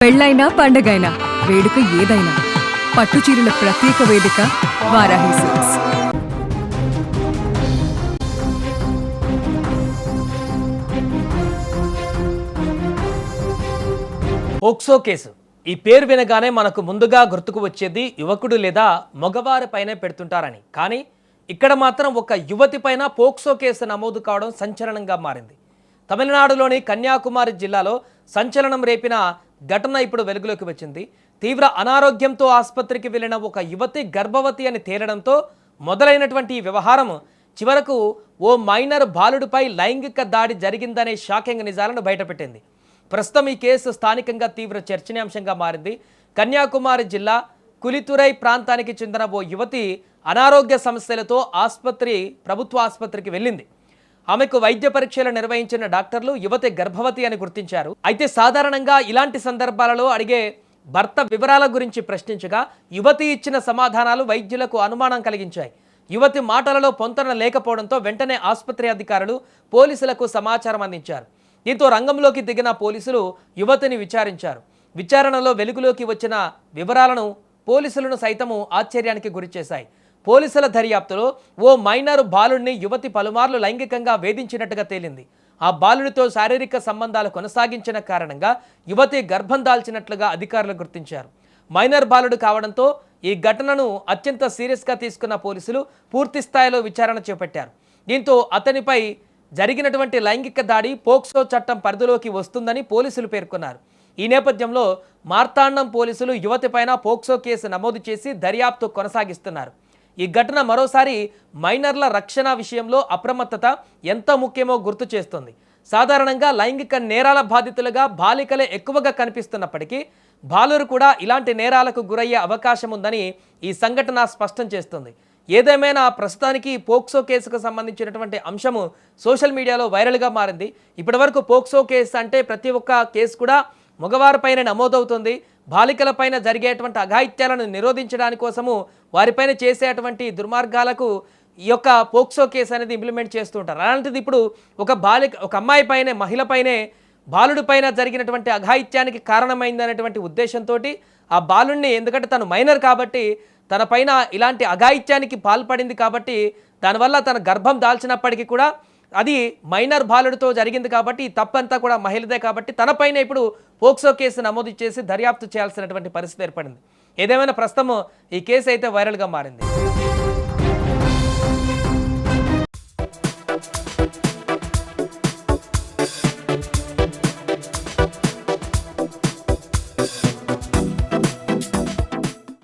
పెళ్ళైనా పండగైనా వేడుక ఏదైనా పట్టుచీరల ప్రత్యేక వేదిక వారాహి సిల్క్స్. పోక్సో కేసు ఈ పేరు వినగానే మనకు ముందుగా గుర్తుకు వచ్చేది యువకుడు లేదా మగవారి పైనే పెడుతుంటారని. కానీ ఇక్కడ మాత్రం ఒక యువతి పైన పోక్సో కేసు నమోదు కావడం సంచలనంగా మారింది. తమిళనాడులోని కన్యాకుమారి జిల్లాలో సంచలనం రేపిన ఘటన ఇప్పుడు వెలుగులోకి వచ్చింది. తీవ్ర అనారోగ్యంతో ఆసుపత్రికి వెళ్లిన ఒక యువతి గర్భవతి అని తేలడంతో మొదలైనటువంటి ఈ వ్యవహారం చివరకు ఓ మైనర్ బాలుడిపై లైంగిక దాడి జరిగిందనే షాకింగ్ నిజాలను బయటపెట్టింది. ప్రస్తుతం ఈ కేసు స్థానికంగా తీవ్ర చర్చనీయాంశంగా మారింది. కన్యాకుమారి జిల్లా కులితురై ప్రాంతానికి చెందిన ఓ యువతి అనారోగ్య సమస్యలతో ప్రభుత్వ ఆసుపత్రికి వెళ్ళింది. ఆమెకు వైద్య పరీక్షలు నిర్వహించిన డాక్టర్లు యువతి గర్భవతి అని గుర్తించారు. అయితే సాధారణంగా ఇలాంటి సందర్భాలలో అడిగే భర్త వివరాల గురించి ప్రశ్నించగా యువతి ఇచ్చిన సమాధానాలు వైద్యులకు అనుమానం కలిగించాయి. యువతి మాటలలో పొంతన లేకపోవడంతో వెంటనే ఆసుపత్రి అధికారులు పోలీసులకు సమాచారం అందించారు. దీంతో రంగంలోకి దిగిన పోలీసులు యువతిని విచారించారు. విచారణలో వెలుగులోకి వచ్చిన వివరాలను పోలీసులను సైతము ఆశ్చర్యానికి గురిచేశాయి. పోలీసుల దర్యాప్తులో ఓ మైనరు బాలుడిని యువతి పలుమార్లు లైంగికంగా వేధించినట్టుగా తేలింది. ఆ బాలుడితో శారీరక సంబంధాలు కొనసాగించిన కారణంగా యువతి గర్భం దాల్చినట్లుగా అధికారులు గుర్తించారు. మైనర్ బాలుడు కావడంతో ఈ ఘటనను అత్యంత సీరియస్గా తీసుకున్న పోలీసులు పూర్తి స్థాయిలో విచారణ చేపట్టారు. దీంతో అతనిపై జరిగినటువంటి లైంగిక దాడి పోక్సో చట్టం పరిధిలోకి వస్తుందని పోలీసులు పేర్కొన్నారు. ఈ నేపథ్యంలో మార్తాండం పోలీసులు యువతిపైన పోక్సో కేసు నమోదు చేసి దర్యాప్తు కొనసాగిస్తున్నారు. ఈ ఘటన మరోసారి మైనర్ల రక్షణ విషయంలో అప్రమత్తత ఎంత ముఖ్యమో గుర్తు చేస్తుంది. సాధారణంగా లైంగిక నేరాల బాధితులుగా బాలికలే ఎక్కువగా కనిపిస్తున్నప్పటికీ బాలురు కూడా ఇలాంటి నేరాలకు గురయ్యే అవకాశం ఉందని ఈ సంఘటన స్పష్టం చేస్తుంది. ఏదేమైనా ప్రస్తుతానికి పోక్సో కేసుకు సంబంధించినటువంటి అంశము సోషల్ మీడియాలో వైరల్గా మారింది. ఇప్పటివరకు పోక్సో కేసు అంటే ప్రతి ఒక్క కేసు కూడా మగవారిపైన నమోదవుతుంది. బాలికలపైన జరిగేటువంటి అఘాయిత్యాలను నిరోధించడానికి కోసము వారిపైన చేసేటువంటి దుర్మార్గాలకు ఈ యొక్క పోక్సో కేసు అనేది ఇంప్లిమెంట్ చేస్తుంటారు. అలాంటిది ఇప్పుడు ఒక అమ్మాయి పైనే, మహిళపైనే, బాలుడిపైన జరిగినటువంటి అఘాయిత్యానికి కారణమైందనేటువంటి ఉద్దేశంతో ఆ బాలుడిని, ఎందుకంటే తను మైనర్ కాబట్టి తన పైన ఇలాంటి అఘాయిత్యానికి పాల్పడింది కాబట్టి దానివల్ల తన గర్భం దాల్చినప్పటికీ కూడా అది మైనర్ బాలుడితో జరిగింది కాబట్టి ఈ తప్పంతా కూడా మహిళదే కాబట్టి తనపైన ఇప్పుడు పోక్సో కేసు నమోదు చేసి దర్యాప్తు చేయాల్సినటువంటి పరిస్థితి ఏర్పడింది. ఏదేమైనా ప్రస్తుతం ఈ కేసు అయితే వైరల్గా మారింది.